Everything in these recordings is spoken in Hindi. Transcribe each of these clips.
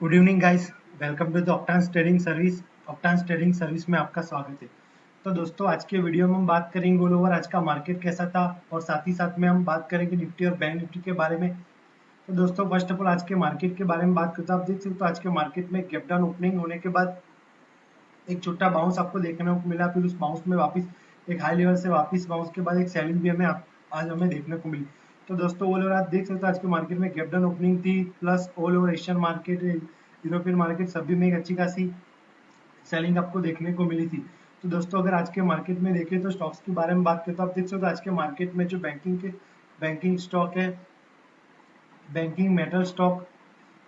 Good evening guys, welcome to the Octans trading service. Octans trading service में आपका स्वागत है। तो दोस्तों, आज के वीडियो में हम बात करेंगे ऑल ओवर आज का मार्केट कैसा था और साथ ही साथ में हम बात करेंगे निफ्टी और बैंक निफ्टी के बारे में। तो दोस्तों, फर्स्ट ऑफ ऑल आज के मार्केट के बारे में बात करते हैं। आप देख सकते हो आज के मार्केट में गैप डाउन ओपनिंग होने के बाद एक छोटा बाउंस आपको देखने को मिला, फिर उस बाउंस में वापस एक हाई लेवल से वापस बाउंस के बाद एक सेलिंग भी आज हमें देखने को मिली। तो दोस्तों, ऑल ओवर आप देख सकते हो आज के मार्केट में गैप डाउन ओपनिंग थी, plus all over Asian market, European market सभी में एक अच्छी खासी सेलिंग आपको देखने को मिली थी। तो दोस्तों, अगर आज के मार्केट में देखें तो स्टॉक्स के बारे में बात करें तो आप देख सकते हो आज के मार्केट में जो बैंकिंग स्टॉक है, बैंकिंग मेटल स्टॉक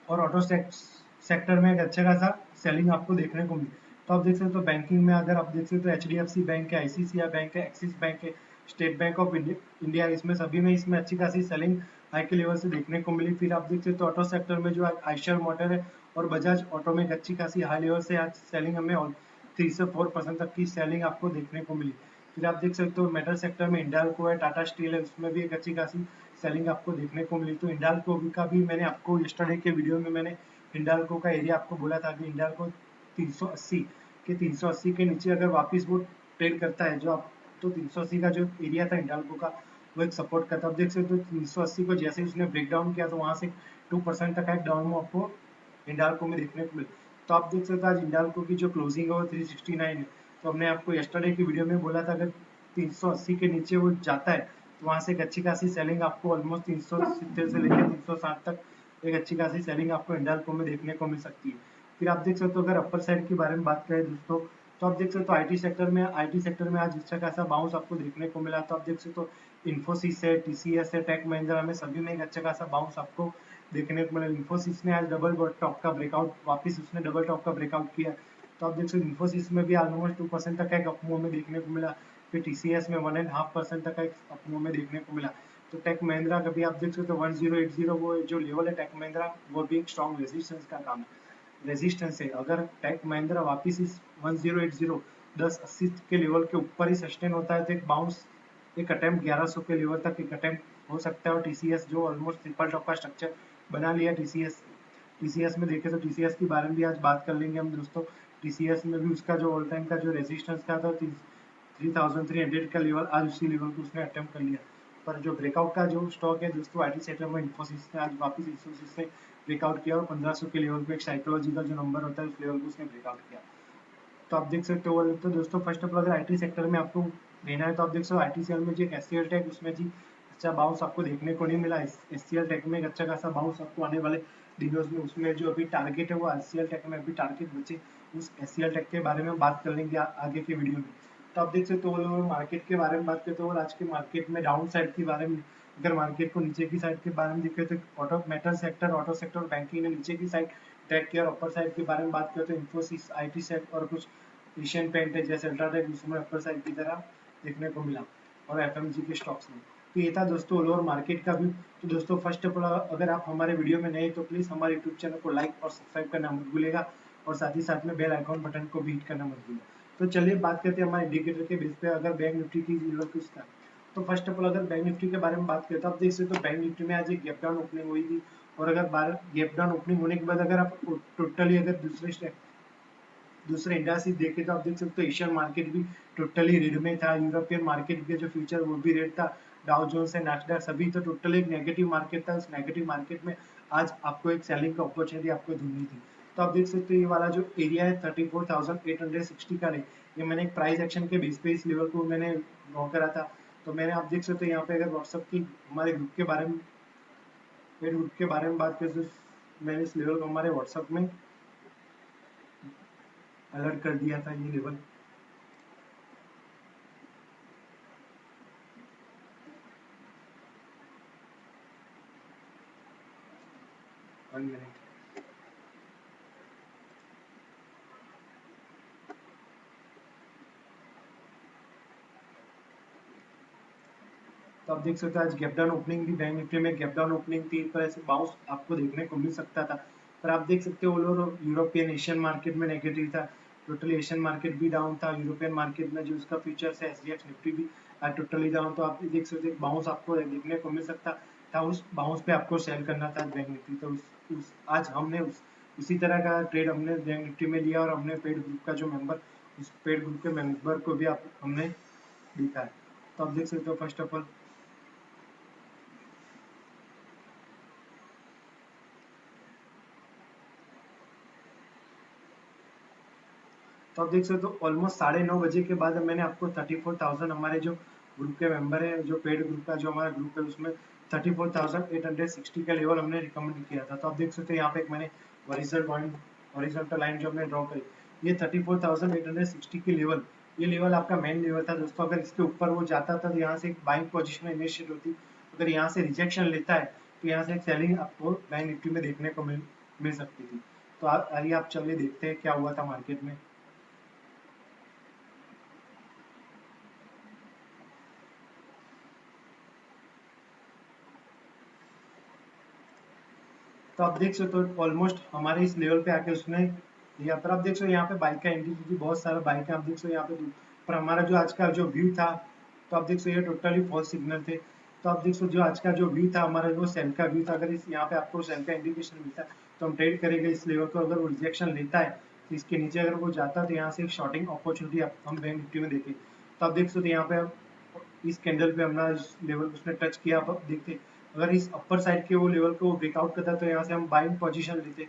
और ऑटो सेक्टर में एक अच्छा खासा सेलिंग आपको देखने को मिली। तो आप देख सकते हो बैंकिंग में अगर आप देख सकते हो HDFC बैंक है, ICICI बैंक है, एक्सिस बैंक है, स्टेट बैंक ऑफ इंडिया, इसमें सभी में इसमें अच्छी खासी सेलिंग हाई के लेवल से देखने को मिली। फिर आप देख सकते हो ऑटो सेक्टर में जो आइशर मोटर है और बजाज ऑटो में एक अच्छी खासी हाई लेवल से आज सेलिंग हमें 3 से 4% तक की सेलिंग आपको देखने को मिली। फिर आप देख सकते हो मेटल सेक्टर में इंडाल्को है, टाटा स्टील है, उसमें भी एक अच्छी खासी सेलिंग आपको देखने को मिली। तो इंडाल्को का भी मैंने आपको यस्टरडे के वीडियो में मैंने इंडाल्को का एरिया आपको बोला था कि इंडाल्को 380 के नीचे अगर वापस वो ट्रेड करता है जो आप, तो 380 का जो एरिया था इंडाल्को का वो एक सपोर्ट करता है। आप देख सकते हो 380 को जैसे उसने ब्रेक डाउन किया तो वहां से 2% तक एक डाउन में आपको इंडाल्को में देखने को मिला। तो आप देख सकते हो आज इंडाल्को की जो क्लोजिंग है वो 369 है। तो हमने आपको यस्टरडे की वीडियो में बोला था अगर 380 के नीचे वो जाता है तो वहां से एक अच्छी खासी सेलिंग आपको ऑलमोस्ट 370 से लेकर 360 तक एक अच्छी खासी सेलिंग आपको इंडाल्को में देखने को मिल सकती है। फिर आप देख सकते हो अगर अपर साइड के बारे में बात करें दोस्तों, तो आप देख सकते हो आईटी सेक्टर में आज अच्छा खासा बाउंस आपको देखने को मिला। तो आप देख सकते हो इन्फोसिस है, TCS है, टेक महिंद्रा में सभी में एक अच्छा खासा बाउंस आपको देखने को मिला। इन्फोसिस ने आज डबल टॉप का ब्रेकआउट, वापस उसने डबल टॉप का ब्रेकआउट किया। तो आप देख सकते हो इन्फोसिस में भी ऑलमोस्ट 2% तक का एक अपमूव में देखने को मिला। फिर TCS में 1.5% तक का एक अपमूव में देखने को मिला। तो टेक महिंद्रा का भी आप देख सकते हो 1080 वो जो लेवल है टेक महिंद्रा, वो भी एक स्ट्रॉन्ग रेजिस्टेंस का काम है, रेजिस्टेंस है। अगर टेक महिंद्रा वापस इस 1080 1080 के लेवल के ऊपर ही सस्टेन होता है तो एक बाउंस, एक अटेम्प्ट 1100 के लेवल तक एक अटेम्प्ट हो सकता है। और TCS जो ऑलमोस्ट ट्रिपल टॉप का स्ट्रक्चर बना लिया TCS में देखे तो TCS के बारे में भी आज बात कर लेंगे हम दोस्तों। TCS में भी उसका जो ऑल टाइम का जो रेजिस्टेंस था 3300 का लेवल, आज उसी लेवल को उसने अटेम्प्ट कर लिया। पर जो ब्रेकआउट का जो स्टॉक है दोस्तों IT सेक्टर में इन्फोसिस ने आज वापस इन्फोसिस ने ब्रेकआउट किया और 1500 के लेवल पे एक साइकोलॉजिकल जो नंबर होता है उस लेवल को उसने ब्रेकआउट किया। तो आप देख सकते हो। तो दोस्तों, फर्स्ट ऑफ ऑल अगर IT सेक्टर में आपको लेना है तो आप देख सकते हो ITCL में जो SCL टेक, उसमें जी अच्छा बाउंस आपको देखने को नहीं मिला। SCL टेक में एक अच्छा खासा बाउंस आपको आने वाले दिनों में, उसमें जो अभी टारगेट है वो SCL टेक में अभी टारगेट बचे, उस SCL टेक के बारे में बात कर लेंगे आगे के वीडियो में। तो आप देख सकते हो मार्केट के बारे में बात करते हो और आज के मार्केट में डाउन साइड के बारे में, अगर मार्केट को नीचे की साइड के बारे में देखें तो ऑटो सेक्टर और बैंकिंग ने नीचे की साइड ट्रेड किया। और अपर साइड के बारे में बात करें तो इन्फोसिस, IT सेट और कुछ एशियन पेंट है जैसे अल्ट्राटेक, उसमें अपर साइड की तरह देखने को मिला। और FMG के स्टॉक्स में। तो ये था दोस्तों ऑल ओवर मार्केट का भी। तो दोस्तों, फर्स्ट ऑफ ऑल अगर आप हमारे वीडियो में नए तो प्लीज हमारे यूट्यूब चैनल को लाइक और सब्सक्राइब करना मत भूलिएगा और साथ ही साथ में बेल आइकॉन बटन को भी हिट करना मत भूलिएगा। तो चलिए बात करते हैं हमारे इंडिकेटर के बेस पे अगर बैंक निफ्टी की लेवल किस का। तो फर्स्ट ऑफ ऑल अगर बैंक निफ्टी के बारे में बात करें तो आप देख सकते हो बैंक निफ्टी में आज एक गैप डाउन ओपनिंग हुई थी। और अगर गैप डाउन ओपनिंग होने के बाद अगर आप टोटली अगर दूसरे इंडास्ट्री देखे तो आप देख सकते हो एशियन मार्केट भी टोटली रेड में था, यूरोपियन मार्केट के जो फ्यूचर वो भी रेड था, डाउ जोन्स एंड नैस्डैक सभी तो टोटली एक नेगेटिव मार्केट था। उस नेगेटिव मार्केट में आज आपको एक सेलिंग का अपॉर्चुनिटी आपको ढूंढनी थी। तो आप देख सकते हो ये वाला जो एरिया है 34,860 का नहीं, ये मैंने एक प्राइस एक्शन के बेस पे इस लेवल को मैंने ड्रॉ करा था। तो मैंने आप देख सकते हो यहाँ पे अगर व्हाट्सएप की हमारे ग्रुप के बारे में बात करें तो मैंने इस लेवल को हमारे व्हाट्सएप में अलर्ट कर दिया था, ये लेवल। One minute. तो आप देख सकते हो आज गैप डाउन ओपनिंग भी बैंक निफ्टी में गैप डाउन ओपनिंग थी, पर ऐसे बाउंस आपको देखने को मिल सकता था। पर आप देख सकते हो all over European Asian market में नेगेटिव था, टोटली एशियन मार्केट भी डाउन था। यूरोपियन मार्केट में जो उसका फ्यूचर्स है SGX निफ्टी भी टोटली डाउन। तो आप देख सकते हो बाउंस आपको देखने को मिल सकता था, उस बाउंस पे आपको सेल करना था बैंक निफ्टी। तो आज हमने इसी तरह का ट्रेड हमने बैंक निफ्टी में लिया और हमने पेड ग्रुप का जो मेंबर, उस पेड ग्रुप के मेंबर को भी आप हमने देखा है। तो आप देख सकते हो फर्स्ट ऑफ ऑल तो आप देख सकते हो ऑलमोस्ट 9:30 बजे के बाद मैंने आपको 34,000 हमारे जो ग्रुप के मेंबर है, जो पेड ग्रुप का जो हमारा ग्रुप है उसमें 34,860 का लेवल हमने रिकमेंड किया था। तो आप देख सकते हो यहाँ पे एक मैंने हॉरिजॉन्टल लाइन जो हमने ड्रॉ करी, ये 34,860 की लेवल, ये लेवल आपका मेन लेवल था दोस्तों। अगर इसके ऊपर वो जाता था तो यहाँ से एक बाइंग पोजिशन इनिशिएट होती, अगर यहाँ से रिजेक्शन लेता है तो यहाँ से एक सेलिंग आपको बैंक निफ्टी में देखने को मिल सकती थी। तो आइए आप चलिए देखते हैं क्या हुआ था मार्केट में। तो आप देख सकते हो ऑलमोस्ट हमारे इस लेवल पे आके उसने लिया, पर आप देख सकते हो यहाँ पे बाइक का एंट्री की बहुत सारा बाइक है, आप देख सकते हो यहाँ पे पर हमारा जो आज का जो व्यू था, तो आप देख सकते हो ये टोटली फॉल्स सिग्नल थे। तो आप देख सकते हो जो आज का जो व्यू था हमारा, वो सेल का व्यू था। अगर इस यहाँ पे आपको सेल का इंडिकेशन मिलता है तो हम ट्रेड करेंगे इस लेवल को। अगर वो रिजेक्शन लेता है तो इसके नीचे अगर वो जाता है तो यहाँ से एक शॉर्टिंग अपॉर्चुनिटी हम बैंक निफ्टी में देखें। तो आप देख सकते हो यहाँ पे इस कैंडल पे हमारा लेवल उसने टच किया, आप देखते अगर इस अपर साइड के वो लेवल को ब्रेकआउट करता है तो यहाँ से हम बाइंग पोजीशन लेते।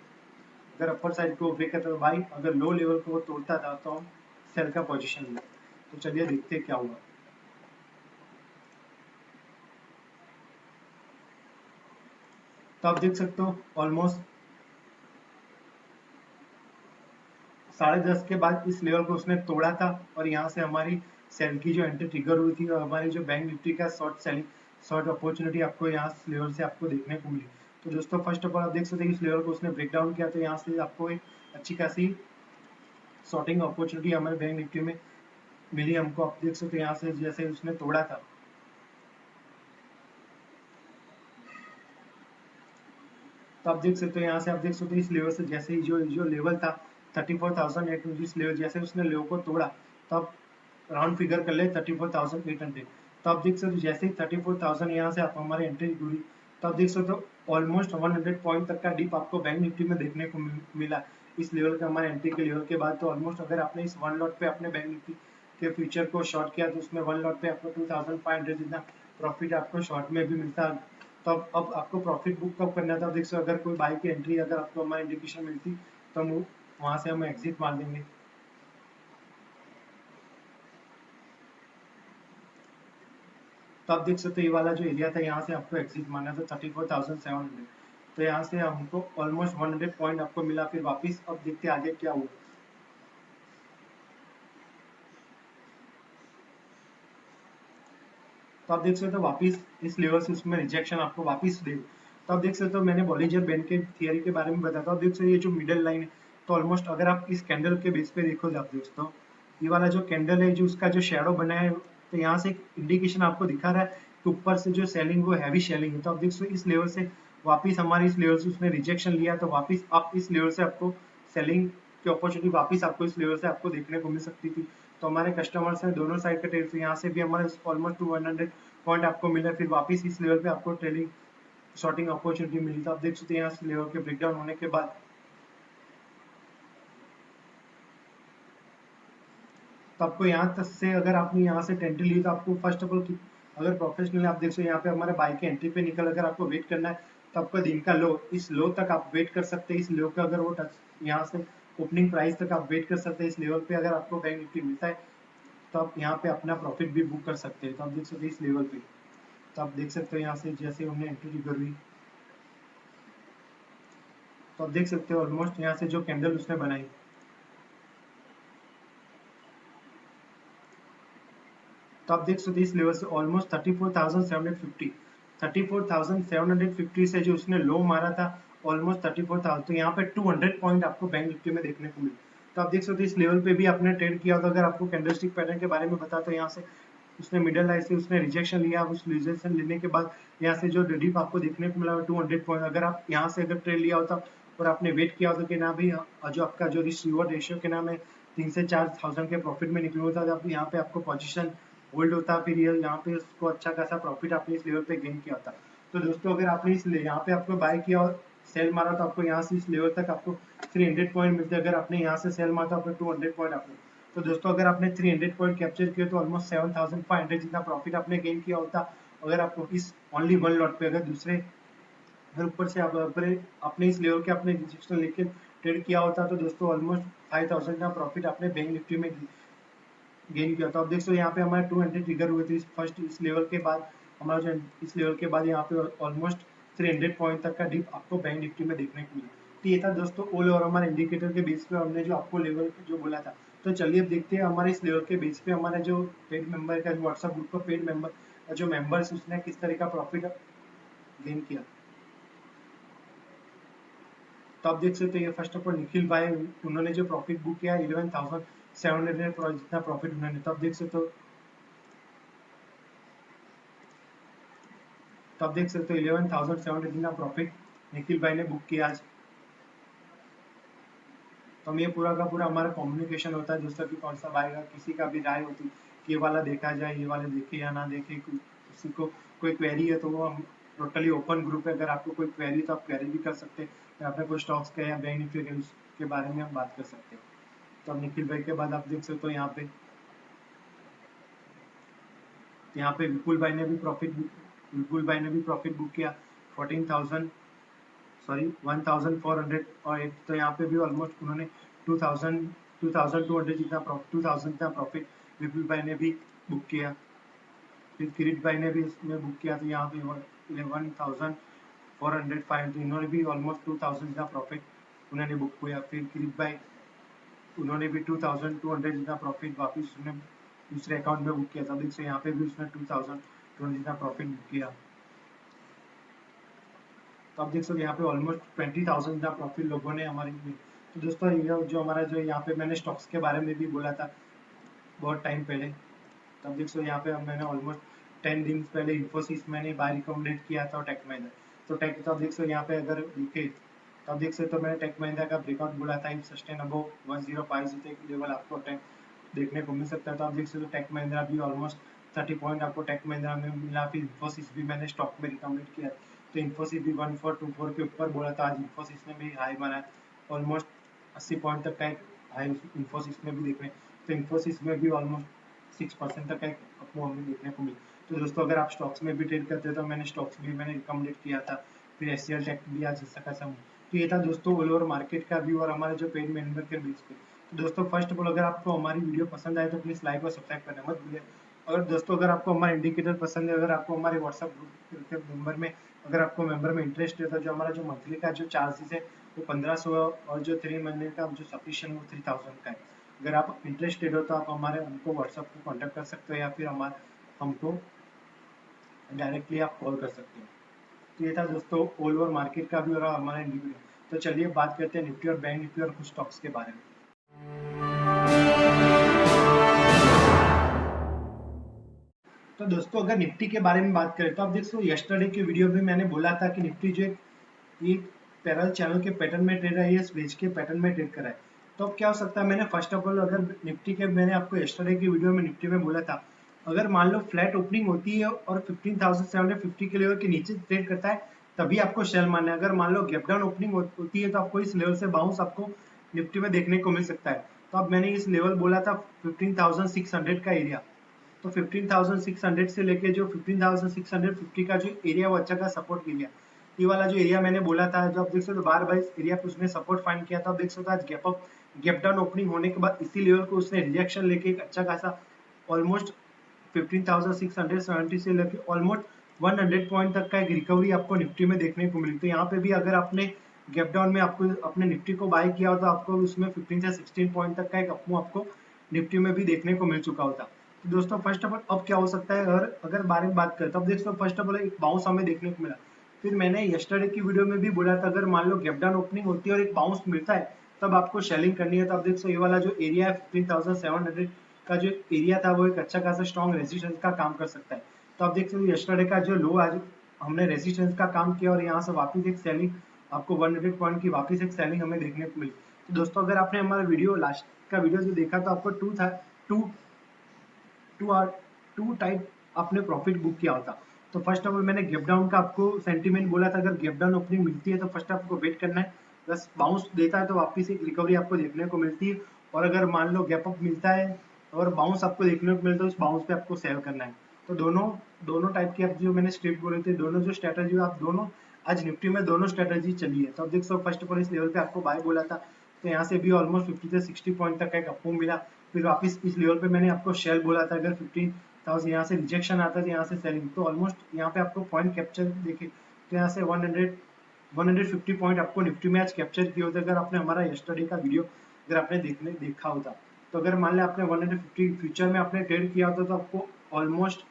अगर अपर साइड को ब्रेक करता तो बाइंग, अगर लो लेवल को वो तोड़ता था तो हम सेल का पोजीशन लेते। तो चलिए देखते हैं क्या हुआ। तो आप देख सकते हो ऑलमोस्ट 10:30 के बाद इस लेवल को उसने तोड़ा था और यहाँ से हमारी सेल की जो एंट्री ट्रिगर हुई थी और हमारी जो बैंक निफ्टी का शॉर्ट अपॉर्चुनिटी आपको यहाँ लेवल से आपको देखने को मिली। तो दोस्तों फर्स्ट ऑफ ऑल आप देख सकते हैं इस लेवल को उसने ब्रेक डाउन किया, तो यहाँ से आपको एक अच्छी खासी शॉर्टिंग अपॉर्चुनिटी हमारे बैंक निफ्टी में मिली हमको। आप देख सकते हैं यहाँ से जैसे उसने तोड़ा था, तो आप देख सकते हो यहाँ से आप देख सकते हो इस लेवल से जैसे ही जो जो लेवल था 34,800, इस लेवल जैसे उसने लेवल को तोड़ा, तो आप राउंड फिगर कर ले 34,800। तो आप देख सकते हो जैसे ही 34,000 यहाँ से आप हमारे एंट्री जुड़ी, तो आप देख सकते हो ऑलमोस्ट 100 पॉइंट तक का डिप आपको बैंक निफ्टी में देखने को मिला इस लेवल के हमारे एंट्री के लेवल के बाद। तो ऑलमोस्ट अगर आपने इस वन लॉट पे अपने बैंक निफ्टी के फ्यूचर को शॉर्ट किया तो उसमें वन लॉट पे आपको 2,500 जितना प्रॉफिट आपको शॉर्ट में भी मिलता। तो अब आपको प्रॉफिट बुक कब करना था, देख सकते अगर कोई बाई की एंट्री अगर आपको हमारी इंडिकेशन मिलती तो हम वहां से हम एग्जिट मार देंगे। तो आप देख सकते हो ये वाला जो एरिया था यहाँ से आपको एग्जिट मारना था 34,700। तो यहाँ से हमको ऑलमोस्ट 100 पॉइंट आपको मिला। फिर वापस अब देखते आगे क्या हुआ। तो आप देख सकते हो वापस इस लेवल से उसमें रिजेक्शन आपको वापस दे। तो आप देख सकते हो मैंने बॉलिंजर बैंड के थियरी के बारे में बताया था। आप देख सकते हो ये जो मिडल लाइन है, तो ऑलमोस्ट अगर आप इस कैंडल के बेस पे देखो आप दोस्तों, ये वाला जो कैंडल है जो उसका जो शेडो बना है, तो यहाँ से एक इंडिकेशन आपको दिखा रहा है कि ऊपर से जो सेलिंग वो हैवी सेलिंग है। तो आप देख सकते हो इस लेवल से वापस हमारे इस लेवल से उसने रिजेक्शन लिया, तो वापस आप इस लेवल से आपको सेलिंग की अपॉर्चुनिटी वापस आपको इस लेवल से आपको देखने को मिल सकती थी। तो हमारे कस्टमर्स हैं दोनों साइड का ट्रेड, तो यहाँ से भी हमारे ऑलमोस्ट 200 पॉइंट आपको मिला। फिर वापस इस लेवल पे आपको ट्रेडिंग शॉर्टिंग अपॉर्चुनिटी मिली। तो आप देख सकते हैं यहाँ से लेवल के ब्रेकडाउन होने के बाद, तो आपको यहाँ तक से अगर आपने यहाँ से एंट्री ली तो आपको फर्स्ट ऑफ ऑल अगर प्रोफेशनल आप देख सकते हैं यहाँ पे हमारे बाइक के एंट्री पे निकल, अगर आपको वेट करना है तो आपका दिन का लो, इस लो तक आप वेट कर सकते हैं। इस लो का अगर वो टच यहाँ से ओपनिंग प्राइस तक आप वेट कर सकते हैं। इस लेवल पे अगर आपको बैंक निफ्टी मिलता है तो आप यहाँ पे अपना प्रॉफिट भी बुक कर सकते हैं। तो आप देख सकते हैं इस लेवल पे, तो आप देख सकते हो यहाँ से जैसे हमने एंट्री कर हुई, तो आप देख सकते हो ऑलमोस्ट यहाँ से जो कैंडल उसने बनाई, तो आप देख सकते हैं इस लेवल से ऑलमोस्ट 34,750, 34,750 से जो उसने लो मारा था ऑलमोस्ट 34,000, तो यहाँ पे 200 पॉइंट आपको बैंक निफ्टी में देखने को मिले। तो आप देख सकते हैं इस लेवल पे भी आपने ट्रेड किया होगा। अगर आपको कैंडलस्टिक पैटर्न के बारे में बताता, तो यहाँ से उसने मिडल लाइन से उसने रिजेक्शन लिया, उस रिजेक्शन लेने के बाद यहाँ से जो डिप आपको देखने को मिला 200 पॉइंट। अगर आप यहाँ से अगर ट्रेड लिया होता और आपने वेट किया होता कि ना भी जो आपका जो रिस्क रिवॉर्ड रेशियो के नाम है 3 से 4,000 के प्रॉफिट में निकलू होता, आप यहाँ पे आपको पोजीशन होल्ड होता, फिर ये यहाँ पे उसको अच्छा खासा प्रॉफिट आपने इस लेवल पे गेन किया होता। तो दोस्तों अगर आपने इस यहाँ पे आपको बाय किया सेल मारा तो आपको यहाँ से इस लेवल तक आपको 300 पॉइंट मिलते हैं। अगर आपने यहाँ से सेल मारा तो आपको 200 पॉइंट आपको। तो दोस्तों अगर आपने 300 पॉइंट कैप्चर किए तो ऑलमोस्ट 7500 जितना प्रॉफिट आपने गेन किया होता। अगर आपको इस ओनली वन लॉट पे अगर दूसरे अगर ऊपर से आप अपने इस लेवल के अपने रजिस्टर लेके ट्रेड किया होता तो दोस्तों ऑलमोस्ट 5000 का प्रॉफिट आपने बैंक निफ्टी में गेन किया था। अब देख सकते हो यहाँ पे हमारे 200 ट्रिगर हुए थे इस लेवल के बाद। हमारा जो इस लेवल के बाद यहाँ पे ऑलमोस्ट 300 पॉइंट तक का डिप आपको बैंक निफ्टी में देखने को मिला। तो ये था दोस्तों ऑल ओवर हमारे इंडिकेटर के बेस पे हमने जो आपको लेवल जो बोला था। तो चलिए अब देखते हैं हमारे इस लेवल के बेस पे हमारा जो पेड मेंबर का व्हाट्सएप ग्रुप का पेड मेंबर जो मेंबर्स उसने किस तरह का प्रॉफिट गेन किया। तो आप देख सकते हो ये फर्स्ट ऑफ ऑल निखिल भाई उन्होंने जो प्रॉफिट बुक किया 11,700 जितना प्रॉफिट उन्होंने। तो आप देख सकते हो तो आप देख सकते हो 11,700 जितना प्रॉफिट निखिल भाई ने बुक किया आज। तो हम ये पूरा का पूरा हमारा कम्युनिकेशन होता है दोस्तों कि कौन सा आएगा, किसी का भी राय होती कि ये वाला देखा जाए, ये वाला देखे या ना देखे, किसी को कोई क्वेरी है तो वो हम टोटली ओपन ग्रुप है। अगर आपको कोई क्वेरी तो आप क्वेरी भी कर सकते हैं या आपने कोई स्टॉक्स का या बैंक निफ्टी के उसके बारे में हम बात कर सकते हैं। तो अब निखिल भाई के बाद आप देख सकते हो यहाँ पे विपुल भाई ने भी प्रॉफिट बुक किया 14,000 सॉरी 1400 और एक तो यहाँ पे भी ऑलमोस्ट उन्होंने 2200 जितना 2000 जितना प्रॉफिट विपुल भाई ने भी बुक किया। फिर किरीट भाई ने भी इसमें बुक किया तो यहाँ पे 11,405 तो इन्होंने भी ऑलमोस्ट 2000 जितना प्रॉफिट उन्होंने बुक किया। फिर किरीट भाई उन्होंने भी 2200 जितना प्रॉफिट वापस उसने दूसरे अकाउंट में बुक किया था। देख यहाँ पे भी उसने 2000 जितना प्रॉफिट बुक किया। तो आप देख सकते यहाँ पे ऑलमोस्ट 20,000 जितना प्रॉफिट लोगों ने हमारे। तो दोस्तों ये जो हमारा जो यहाँ पे मैंने स्टॉक्स के बारे में भी बोला था बहुत टाइम पहले। तो आप देख सकते यहाँ पे मैंने ऑलमोस्ट 10 दिन पहले इन्फोसिस मैंने बाय रिकमेंडेड किया था टेक महिंद्रा। तो आप देख सकते यहाँ पे अगर देखे तो आप देख सकते हो मैंने टेक महिंद्रा का ब्रेकआउट बोला था इन सस्टेन अबव 1050 एक लेवल आपको देखने को मिल सकता है। तो आप देख सकते हो टेक महिंद्रा भी ऑलमोस्ट 30 पॉइंट आपको टेक महिंद्रा में मिला। फिर इन्फोसिस भी मैंने स्टॉक में रिकमेंड किया तो इन्फोसिस भी 1424 के ऊपर बोला था। आज इन्फोसिस ने भी हाई बनाया ऑलमोस्ट 80 पॉइंट तक का एक हाई इन्फोसिस में भी देखने। तो इन्फोसिस में भी ऑलमोस्ट 6% तक का एक आपको हमें देखने को मिला। तो दोस्तों अगर आप स्टॉक्स में भी ट्रेड करते हो तो मैंने स्टॉक्स भी मैंने रिकमेंडेड किया था। फिर एससीएल टेक भी आज सका सम। तो ये था दोस्तों ऑल ओवर मार्केट का व्यू और हमारे जो पेड मेंबर के बीच पे। तो दोस्तों फर्स्ट ऑफ ऑल अगर आपको हमारी वीडियो पसंद आए तो प्लीज लाइक और सब्सक्राइब करना मत भूलिए। अगर दोस्तों अगर आपको हमारा इंडिकेटर पसंद है, अगर आपको हमारे व्हाट्सएप ग्रुप के मेंबर में अगर आपको मेंबर में इंटरेस्ट है तो जो हमारा जो मंथली का जो चार्जेस है वो 1500 और जो 3 महीने का जो सब्सक्रिप्शन वो 3000 का है। अगर आप इंटरेस्टेड हो तो आप हमारे हमको व्हाट्सएप पे कांटेक्ट कर सकते हो या फिर हमको डायरेक्टली आप कॉल कर सकते हो। तो ये था दोस्तों ऑल ओवर मार्केट का भी और हमारा इंडिविजुअल। तो चलिए बात करते हैं निफ्टी और बैंक निफ्टी और कुछ स्टॉक्स के बारे में। तो दोस्तों अगर निफ्टी के बारे में बात करें तो आप देख सकते हो यस्टरडे की वीडियो में मैंने बोला था कि निफ्टी जो एक पैरेलल चैनल के पैटर्न में ट्रेड है, ये स्विच के पैटर्न में ट्रेड करा है। तो अब क्या हो सकता है, मैंने फर्स्ट ऑफ ऑल अगर निफ्टी के मैंने आपको यस्टरडे की वीडियो में निफ्टी में बोला था अगर मान लो फ्लैट ओपनिंग होती है और 15,750 के लेवल के नीचे ट्रेड करता है तभी आपको सेल मारना है। अगर मान लो गैप डाउन ओपनिंग होती है तो आपको इस लेवल से बाउंस आपको निफ्टी में देखने को मिल सकता है। तो अब मैंने इस लेवल बोला था 15,600 का एरिया। तो 15,600 से लेके जो 15,650 का जो एरिया वो अच्छा का सपोर्ट एरिया, ये वाला जो एरिया मैंने बोला था जो आप देख सकते हो बार बार इस एरिया पे उसने सपोर्ट फाइंड किया था। आप देख सकते हो आज गैप डाउन ओपनिंग होने के बाद इसी लेवल को उसने रिजेक्शन लेके एक अच्छा खासा ऑलमोस्ट 15,670 से लेके ऑलमोस्ट 100 पॉइंट तक का एक रिकवरी आपको निफ्टी में देखने को मिली। तो यहाँ पे भी अगर आपने गैप डाउन में आपको अपने निफ्टी को बाय किया हो तो आपको उसमें 15 से 16 पॉइंट तक का एक अपमूव आपको निफ्टी में भी देखने को मिल चुका होता। तो दोस्तों फर्स्ट ऑफ ऑल अब क्या हो सकता है अगर बारे में बात करें तो अब देखो फर्स्ट ऑफ ऑल एक बाउंस हमें देखने को मिला। फिर मैंने यस्टरडे की वीडियो में भी बोला था अगर मान लो गैप डाउन ओपनिंग होती है और एक बाउंस मिलता है तब आपको सेलिंग करनी है। तो आप देख सकते ये वाला जो एरिया है 15,700 का जो एरिया था वो एक अच्छा खासा स्ट्रॉन्ग रेजिस्टेंस का काम कर सकता है। तो आप देख सकते हो यस्टरडे का जो लो आज हमने रेजिस्टेंस का काम किया और यहाँ से वापस एक सेलिंग आपको 100 पॉइंट की वापस एक सेलिंग हमें देखने को मिली। तो दोस्तों अगर आपने हमारा वीडियो लास्ट का वीडियो जो देखा तो आपको टू टाइप आपने प्रॉफिट बुक किया होता। तो फर्स्ट ऑफ ऑल मैंने गैप डाउन का आपको सेंटीमेंट बोला था, अगर गैप डाउन ओपनिंग मिलती है तो फर्स्ट आपको वेट करना है, बस बाउंस देता है तो वापस एक रिकवरी आपको देखने को मिलती है, और अगर मान लो गैप अप मिलता है और बाउंस आपको देखने को मिलता है, उस बाउंस पे आपको सेल करना है। तो दोनों दोनों टाइप की आप जो मैंने स्क्रिप्ट बोले थे, दोनों जो स्ट्रेटेजी आप दोनों आज निफ्टी में दोनों स्ट्रेटेजी चली है। तो अब देख सो फर्स्ट ऑफ ऑल इस लेवल पे आपको बाय बोला था, तो यहाँ से भी ऑलमोस्ट 50 से 60 पॉइंट तक का एक अपमूव मिला, फिर वापस इस लेवल पे मैंने आपको शेल बोला था, अगर 15,000 यहाँ से रिजेक्शन आता है तो यहाँ से सेलिंग, तो ऑलमोस्ट यहाँ पे आपको पॉइंट कैप्चर देखे तो यहाँ से 150 पॉइंट आपको निफ्टी में आज कैप्चर किए होते अगर आपने हमारा यस्टरडे का वीडियो अगर आपने देखा होता। तो अगर मान लिया आपने 150 फ्यूचर में आपने ट्रेड किया होता तो आपको ऑलमोस्ट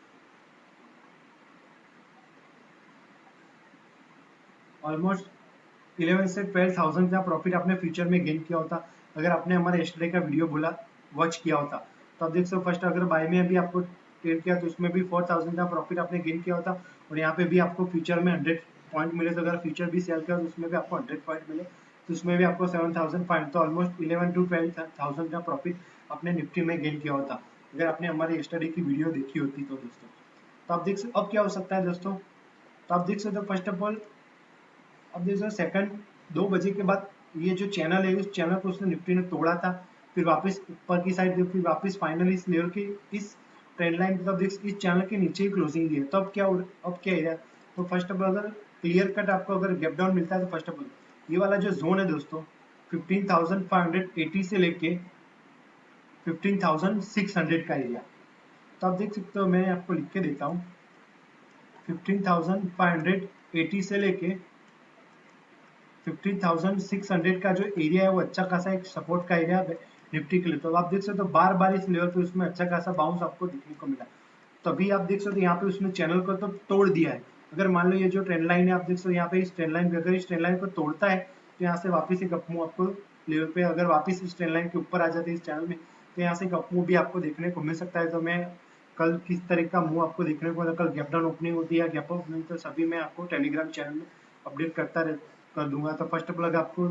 11 से 12,000 का प्रॉफिट आपने फ्यूचर में गेन किया होता अगर आपने हमारे यस्टरडे का वीडियो बोला वॉच किया होता। तो आप देख सकते हो फर्स्ट अगर बाय में अभी आपको ट्रेड किया तो उसमें भी 4,000 का प्रॉफिट आपने गेन किया होता, और यहाँ पे भी आपको फ्यूचर में 100 पॉइंट मिले, तो अगर फ्यूचर भी सेल किया तो उसमें भी आपको 100 पॉइंट मिले, तो उसमें भी आपको 7,500, तो ऑलमोस्ट 11 to 12,000 का प्रॉफिट आपने निफ्टी में गेन किया होता अगर आपने हमारे यस्टरडे की वीडियो देखी होती तो दोस्तों। तो आप देख सकते अब क्या हो सकता है दोस्तों, तो आप देख सकते हो फर्स्ट ऑफ ऑल अब देखो सेकंड 2 बजे के बाद ये जो चैनल है इस चैनल को उसने निफ्टी ने तोड़ा था, फिर वापस ऊपर की साइड फिर वापस फाइनली इस लेवल की इस ट्रेंड लाइन तब देख इस चैनल के नीचे ही क्लोजिंग दी है। तो अब क्या एरिया, तो फर्स्ट ऑफ ऑल अगर क्लियर कट आपको अगर गैप डाउन मिलता है तो फर्स्ट ऑफ ऑल ये वाला जो जोन है दोस्तों 15,580 से लेके 15,600 का एरिया, तो आप देख सकते हो मैं आपको लिख के देता हूँ 15,580 से लेके 15,600 का जो एरिया है वो अच्छा खासा एक सपोर्ट का एरिया है निफ्टी के लिए। तो आप देख सकते हो बार बार इस लेवल पे उसमें अच्छा खासा बाउंस आपको देखने को मिला, तभी आप देख सकते हो यहाँ पे उसने चैनल को तो तोड़ दिया है। अगर मान लो ये जो ट्रेंड लाइन है आप देख सकते हो यहाँ पे इस ट्रेंड लाइन पे अगर इस ट्रेंड लाइन को तोड़ता है तो यहाँ से वापस एक अपमूव आपको लेवल पे अगर वापस इस ट्रेंड लाइन के ऊपर आ जाते हैं इस चैनल में तो यहाँ से एक अपमूव भी आपको देखने को मिल सकता है। तो मैं कल किस तरह का मूव आपको देखने को, कल गैप डाउन ओपनिंग होती है गैप अप ओपनिंग, तो सभी मैं आपको टेलीग्राम चैनल में अपडेट कर दूंगा। तो फर्स्ट ऑफ ऑल अगर आपको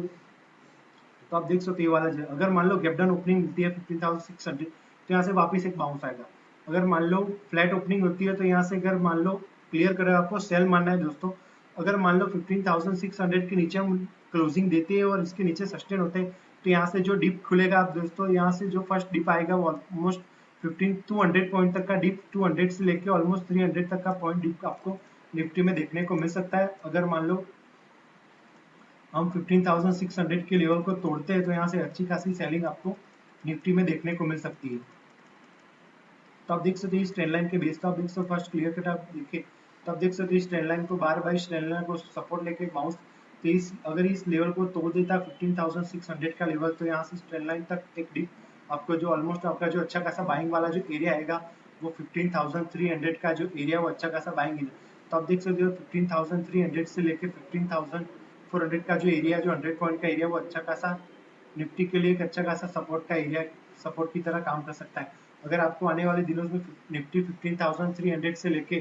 तो आप देख सकते हो ये वाला अगर मान लो गैप डाउन ओपनिंग मिलती है 15,600 तो यहाँ से वापस एक बाउंस आएगा। अगर मान लो फ्लैट ओपनिंग होती है तो यहाँ से अगर मान लो क्लियर करें आपको सेल मानना है दोस्तों, अगर मान लो 15,600 के नीचे हम क्लोजिंग देते हैं और इसके नीचे सस्टेन होते हैं तो यहाँ से जो डिप खुलेगा आप दोस्तों यहाँ से जो फर्स्ट डिप आएगा वो ऑलमोस्ट 200 पॉइंट तक का डिप 200 से लेके ऑलमोस्ट 300 तक का पॉइंट डिप आपको निफ्टी में देखने को मिल सकता है। अगर मान लो हम 15,600 के लेवल को तोड़ते हैं तो यहाँ से अच्छी खासी सेलिंग आपको निफ्टी में देखने को मिल सकती है। तो आप देख सकते हैं इस ट्रेंड लाइन के बेस का आप देख सकते हो फर्स्ट क्लियर कट आप देखिए, तो आप देख सकते हो इस ट्रेंड लाइन को बार बार इस ट्रेंड लाइन को सपोर्ट लेके बाउंस, तो इस अगर इस लेवल को तोड़ देता 15,600 का लेवल तो यहाँ से इस ट्रेंड लाइन तक एक डिप आपको जो ऑलमोस्ट आपका जो अच्छा खासा बाइंग वाला जो एरिया आएगा वो 15,300 का जो एरिया वो अच्छा खासा बाइंग एरिया। तो आप देख सकते हो 15,300 से लेके 15,400 का जो एरिया जो 100 पॉइंट का एरिया वो अच्छा खासा निफ्टी के लिए एक अच्छा खासा सपोर्ट का एरिया सपोर्ट की तरह काम कर सकता है। अगर आपको आने वाले दिनों में निफ्टी 15,300 से लेके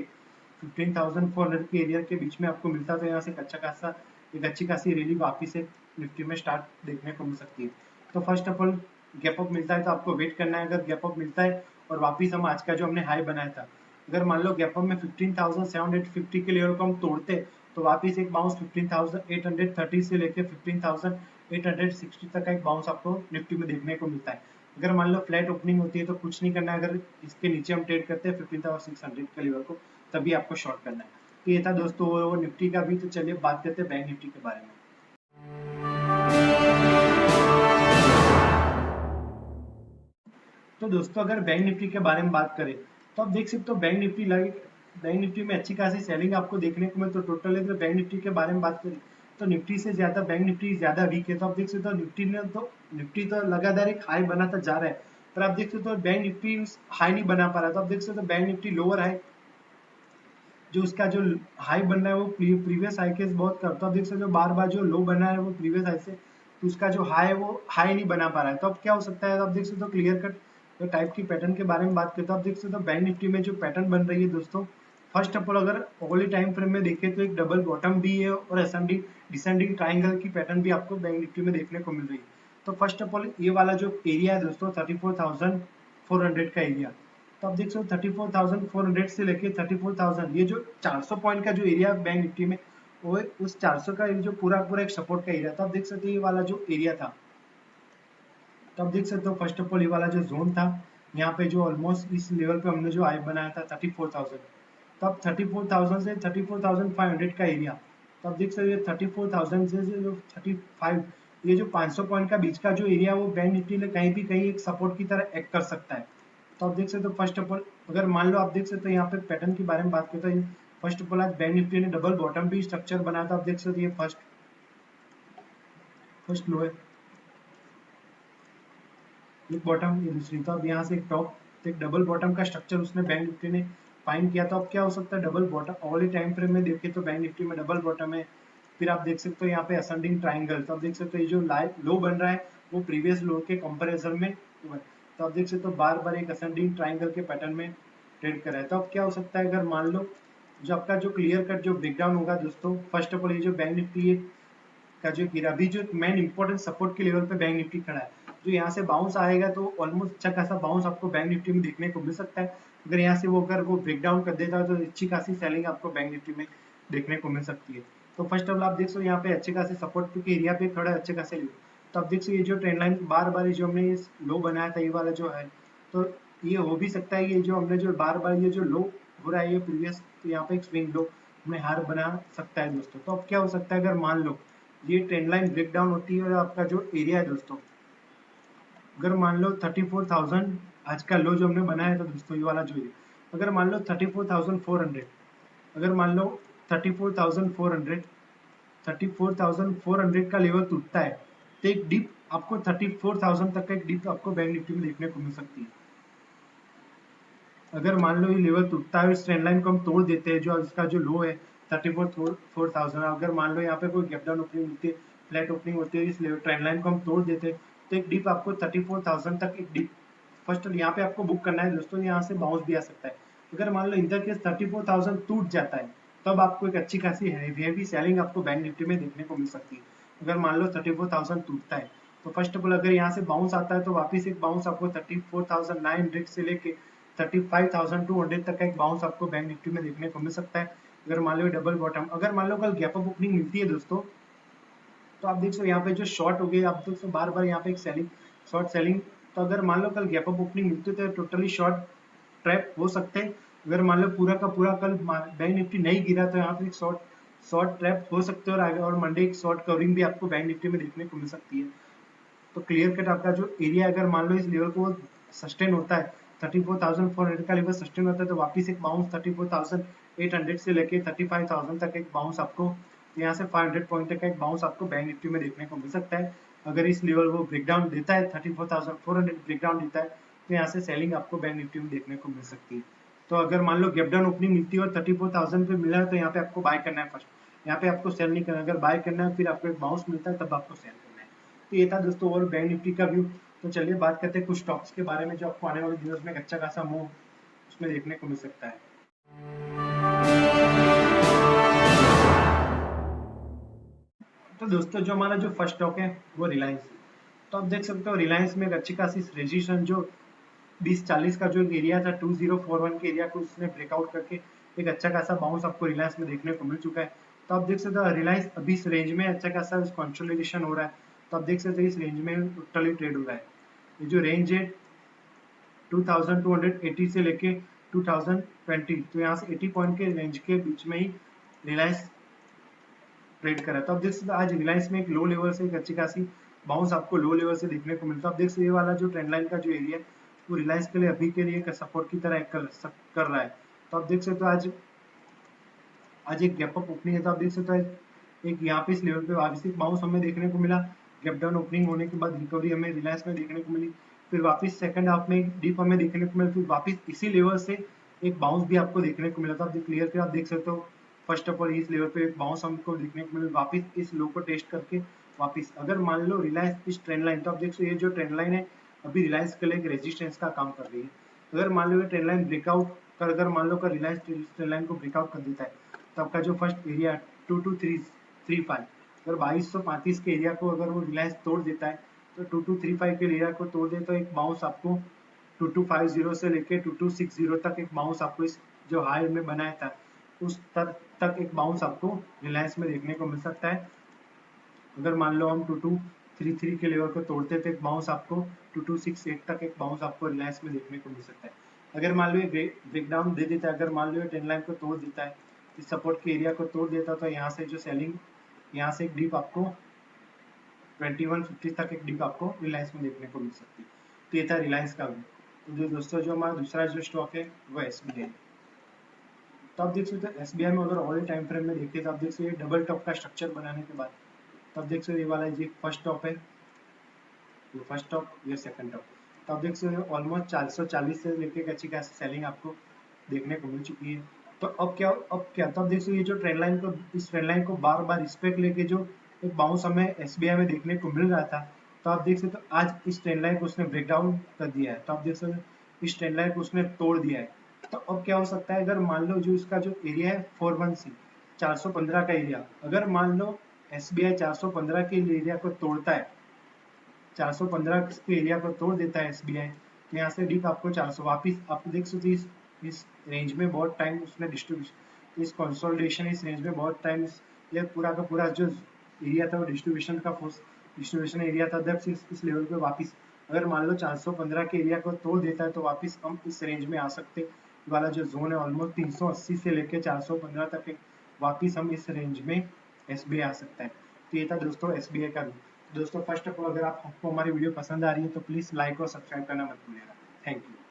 15,400 के एरिया के बीच में आपको मिलता है तो यहाँ से एक अच्छी खासी रैली वापिस से निफ्टी में स्टार्ट देखने को मिल सकती है। तो first of all gap up मिलता है तो आपको वेट करना है, अगर गैप अप मिलता है और वापिस हम आज का जो हमने हाई बनाया था अगर मान लो गैप अप में 15,750 के लेवल को हम तोड़ते तो वापिस एक बाउंस 15,830 से लेके 15,860 तक का एक बाउंस आपको निफ्टी में देखने को मिलता है। अगर मान लो फ्लैट ओपनिंग होती है तो कुछ नहीं करना है, अगर इसके नीचे हम ट्रेड करते हैं 15,600 के लेवल को तभी आपको शॉर्ट करना है। तो ये था दोस्तों वो निफ्टी का भी। तो चलिए बात करते हैं बैंक निफ्टी के बारे में। तो दोस्तों अगर बैंक निफ्टी के बारे में बात करें तो आप देख सकते हो बैंक निफ्टी में अच्छी खासी सेलिंग आपको देखने को मिले। तो टोटल अगर बैंक निफ्टी के बारे में बात करें तो निफ्टी से ज्यादा बैंक निफ्टी ज्यादा वीक है। तो आप देख सकते हो निफ्टी तो लगातार एक हाई बनाता जा रहा है, पर आप देख सकते हो बैंक निफ्टी हाई नहीं बना पा रहा। तो आप देख सकते हो बैंक निफ्टी लोअर हाई जो उसका जो हाई बन रहा है वो प्रीवियस हाई के बहुत कम। तो आप देख सकते हो बार बार जो लो बना है वो प्रीवियस हाई से तो उसका जो हाई है वो हाई नहीं बना पा रहा है। तो अब क्या हो सकता है, आप देख सकते हो क्लियर कट जो टाइप की पैटर्न के बारे में बात करते हो आप देख सकते हो बैंक निफ्टी में जो पैटर्न बन रही है दोस्तों, फर्स्ट ऑफ ऑल अगर ओवरली टाइम फ्रेम में देखें तो एक डबल बॉटम भी है और असेंडिंग डिसेंडिंग ट्राइंगल की पैटर्न भी आपको बैंक निफ्टी में देखने को मिल रही है। तो फर्स्ट ऑफ ऑल ये वाला जो एरिया है दोस्तों 34,400 का एरिया, तो आप देख सकते हो 34,400 से लेके 34,000, ये जो 400 पॉइंट का जो एरिया बैंक निफ्टी में, वो उस 400 का जो पूरा पूरा एक सपोर्ट का एरिया था। आप देख सकते हो ये वाला जो एरिया था, तो आप देख सकते हो फर्स्ट ऑफ ऑल ये वाला जो जोन था, यहाँ पे जो ऑलमोस्ट इस लेवल पे हमने जो आई बनाया था 34,000, तो अब 34,000 से 34,500 का एरिया, तो आप देख सकते हो 34,000 से जो 35, ये जो 500 पॉइंट का बीच का जो एरिया, वो बैंक निफ्टी में कहीं भी कहीं एक सपोर्ट की तरह एक्ट कर सकता है। तो आप देख सकते हो फर्स्ट ऑफ ऑल, अगर मान लो आप देख सकते हो यहाँ पे पैटर्न के बारे में बात करते हैं, फर्स्ट ऑफ ऑल आज बैंक निफ्टी ने डबल बॉटम भी स्ट्रक्चर बनाया था। आप देख सकते हो ये फर्स्ट लो है, एक बॉटम, ये दूसरी, तो अब यहाँ से एक टॉप, तो एक डबल बॉटम का स्ट्रक्चर उसने बैंक निफ्टी ने फाइंड किया। तो अब क्या हो सकता है, double bottom all time frame में देखें तो बैंक निफ्टी में डबल बॉटम है। फिर आप देख सकते हो यहाँ पे असेंडिंग ट्राइंगल, तो आप देख सकते हो ये जो लो बन रहा है वो प्रीवियस लो के कंपेरिजन में हुआ है। तो आप देख सकते हो बार बार एक असेंडिंग ट्राइंगल के पैटर्न में ट्रेड कर रहा है। तो अब क्या हो सकता है, अगर मान लो जो आपका जो क्लियर कट जो ब्रेकडाउन होगा दोस्तों, फर्स्ट ऑफ ऑल ये जो बैंक निफ्टी का जो गिरा, अभी जो मेन इंपॉर्टेंट सपोर्ट के लेवल पे बैंक निफ्टी खड़ा है, जो यहाँ से बाउंस आएगा तो ऑलमोस्ट अच्छा खासा बाउंस आपको बैंक निफ्टी में देखने को मिल सकता है। अगर यहाँ से वो अगर वो ब्रेक डाउन कर देता है तो अच्छी खासी सेलिंग आपको बैंक निफ्टी में देखने को मिल सकती है। तो फर्स्ट ऑफ ऑल आप देख सकते हो यहाँ पे अच्छे खासे सपोर्ट के एरिया पे खड़ा है, अच्छे खासे लो। तो आप देख सकते ये जो ट्रेंड लाइन बार बार जो हमने ये लो बनाया था, ये वाला जो है, तो ये हो भी सकता है, ये जो हमने जो बार बार ये जो लो हो रहा है ये प्रीवियस, तो यहाँ पे एक स्विंग लो हमें हार बना सकता है दोस्तों। तो अब क्या हो सकता है, अगर मान लो ये ट्रेंड लाइन ब्रेक डाउन होती है और आपका जो एरिया है दोस्तों, अगर मान लो 34,000 आज का लो जो हमने बनाया था दोस्तों, ये वाला जो है, अगर मान लो 34,400, अगर मान लो 34,400 34,400 का लेवल टूटता है, तो एक डिप आपको 34,000 तक का एक डिप आपको बैंक निफ्टी में देखने को मिल सकती है। अगर मान लो ये लेवल टूटता है, इस ट्रेंड लाइन को हम तोड़ देते हैं, जो इसका जो लो है 34,400, अगर मान लो यहाँ पे कोई गैप डाउन ओपनिंग होती है, फ्लैट ओपनिंग होती है, इस ट्रेंड लाइन को हम तोड़ देते हैं, तो एक डिप आपको 34,000 तक एक डिप फर्स्ट यहाँ पे आपको बुक करना है दोस्तों, यहाँ से बाउंस भी आ सकता है। अगर मान लो इन द केस 34,000 टूट जाता है, तब आपको एक अच्छी खासी हैवी सेलिंग आपको बैंक निफ्टी में देखने को मिल सकती है। अगर मान लो 34,000 टूटता है, तो फर्स्ट ऑफ ऑल अगर यहाँ से बाउंस आता है तो वापिस एक बाउंस आपको 34,900 से लेके 35,200 तक का एक बाउंस आपको बैंक निफ्टी में देखने को मिल सकता है। अगर मान लो डबल बॉटम, अगर मान लो कल गैप अप ओपनिंग मिलती है दोस्तों, तो आप देख सकते हो यहाँ पे जो शॉर्ट हो गई, आप देख सकते हो बार बार यहाँ पे एक सेलिंग, शॉर्ट सेलिंग, तो अगर मान लो कल गैप अप ओपनिंग मिलती है तो टोटली शॉर्ट ट्रैप हो सकते हैं। अगर मान लो पूरा का पूरा कल बैंक निफ्टी नहीं गिरा तो यहाँ पे एक शॉर्ट शॉर्ट ट्रैप हो सकते हैं, और आगे और मंडे एक शॉर्ट कवरिंग भी आपको बैंक निफ्टी में देखने को मिल सकती है। तो क्लियर कट आपका जो एरिया, अगर मान लो इस लेवल को सस्टेन होता है, 34,400 का लेवल सस्टेन होता है, तो वापिस एक बाउंस 34,800 से लेके 35,000 तक एक बाउंस आपको, यहाँ से 500 पॉइंट तक का एक बाउंस आपको बैंक निफ्टी में देखने को मिल सकता है। अगर इस लेवल वो ब्रेकडाउन देता है, 34,400 ब्रेकडाउन देता है, तो यहाँ से सेलिंग आपको बैंक निफ्टी में देखने को मिल सकती है। तो अगर मान लो गैप डाउन ओपनिंग मिलती है और 34,000 पे मिला है, तो यहाँ पे आपको बाय करना है फर्स्ट, यहाँ पे आपको सेल नहीं करना। अगर बाय करना है फिर आपको एक बाउंस मिलता है तब आपको सेल करना है। तो ये था दोस्तों और बैंक निफ्टी का व्यू। तो चलिए बात करते हैं कुछ स्टॉक्स के बारे में जो आपको आने वाले दिनों में अच्छा खासा मूव उसमें देखने को मिल सकता है। तो दोस्तों जो हमारा जो फर्स्ट स्टॉक है वो रिलायंस है। तो आप देख सकते हो रिलायंस में एक अच्छी खासी रेजिस्टेंस जो 2040 का जो एरिया था 2041 के एरिया को उसने ब्रेकआउट करके एक अच्छा खासा बाउंस आपको रिलायंस में देखने को मिल चुका है। तो आप देख सकते हो रिलायंस अभी इस रेंज में अच्छा खासा कंसोलिडेशन हो रहा है। तो आप देख सकते हो इस रेंज में टोटली ट्रेड हो रहा है। ये जो रेंज है 2280 से लेके 2020, तो यहाँ से 80 पॉइंट के रेंज के बीच में ही रिलायंस ट्रेड करा। तो आप देख सकते आज रिलायंस में एक लो लेवल से एक अच्छी खासी बाउंस आपको लो लेवल से देखने को मिलता है। आप देख सकते ये वाला जो ट्रेंड लाइन का जो एरिया है वो रिलायंस के लिए अभी के लिए सपोर्ट की तरह कर रहा है। तो आप देख सकते हो आज एक गैप अप ओपनिंग है। तो आप देख सकते हो एक यहाँ पे इस लेवल पे वापस एक बाउंस हमें देखने को मिला, गैप डाउन ओपनिंग होने के बाद रिकवरी हमें रिलायंस में देखने को मिली, फिर वापस सेकंड हाफ में डीप हमें देखने को मिला, फिर वापस इसी लेवल से एक बाउंस भी आपको देखने को मिला था। आप क्लियर कर आप देख सकते हो फर्स्ट ऑफ ऑल इस लेवल पे एक बाउंस हमको देखने को मिला, वापस इस लो को टेस्ट करके वापस अगर मान लो रिलायंस इस ट्रेंड लाइन, तो आप देख सकते ये जो ट्रेंड लाइन है अभी रिलायंस के लिए एक रेजिस्टेंस का काम कर रही है। अगर मान लो ये ट्रेंड लाइन ब्रेकआउट कर, अगर मान लो कर रिलायंस ट्रेंड लाइन को ब्रेकआउट कर देता है, तो आपका जो फर्स्ट एरिया 2235, अगर 2235 के एरिया को अगर वो रिलायंस तोड़ देता है, तो 2235 के एरिया को तोड़ दे तो एक बाउंस आपको 2250 से लेके 2260 तक एक बाउंस आपको इस जो हाई में बनाया था उस तक एक बाउंस आपको रिलायंस में देखने को मिल सकता है। अगर मान लो हम 2233 के लेवल को तोड़ते तो एक बाउंस आपको 2268 तक एक बाउंस आपको रिलायंस में देखने को मिल सकता है। अगर मान लो ये ब्रेकडाउन दे देता है, अगर मान लो ये ट्रेंड लाइन को तोड़ देता है, इस सपोर्ट के एरिया को तोड़ देता तो यहाँ से जो सेलिंग, यहाँ से एक डीप आपको 2150 तक एक डीप आपको रिलायंस में देखने को मिल सकती है। तो ये था रिलायंस का भी। तो जो दोस्तों जो हमारा दूसरा जो स्टॉक है वो SBI। तो आप देख सकते हो SBI में अगर ऑल टाइम फ्रेम में देखिए तो आप देख सकते हैं डबल टॉप का स्ट्रक्चर बनाने के बाद, तो आप देख सकते हो ये वाला जी फर्स्ट टॉप है, ये फर्स्ट टॉप, ये सेकंड टॉप। तो आप देख सकते हो ऑलमोस्ट 440 से लेके अच्छी खासी सेलिंग आपको देखने को मिल चुकी है। तो अब क्या तो आप देख सकते हो ये जो ट्रेंड लाइन को, इस ट्रेंड लाइन को बार बार रिस्पेक्ट लेके जो एक बाउंस हमें SBI में देखने को मिल रहा था, तो आप देख सकते हो आज इस ट्रेंड लाइन को उसने ब्रेक डाउन कर दिया है। तो आप देख सकते हो इस ट्रेंड लाइन को उसने तोड़ दिया है। तो अब क्या हो सकता है, अगर मान लो जो इसका जो एरिया है 41C 415 का एरिया, अगर मान लो SBI 415 के एरिया को तोड़ता है, 415 के एरिया को तोड़ देता है SBI, तो यहाँ से डीप आपको 400 वापिस आप देख सकते हो इस रेंज में बहुत टाइम उसने डिस्ट्रीब्यूशन, इस कंसोलिडेशन इस रेंज में बहुत टाइम, ये पूरा का पूरा जो एरिया था वो डिस्ट्रीब्यूशन का फोर्स, डिस्ट्रीब्यूशन एरिया था, जब इस लेवल पे वापस अगर मान लो 415 के एरिया को तोड़ देता है तो वापस हम इस रेंज में आ सकते वाला जो जोन है ऑलमोस्ट 380 से लेके 415 तक वापस हम इस रेंज में SBI आ सकता है। तो ये था दोस्तों SBI का। दोस्तों फर्स्ट ऑफ ऑल अगर आपको हमारी वीडियो पसंद आ रही है तो प्लीज़ लाइक और सब्सक्राइब करना मत भूलिएगा। Thank you.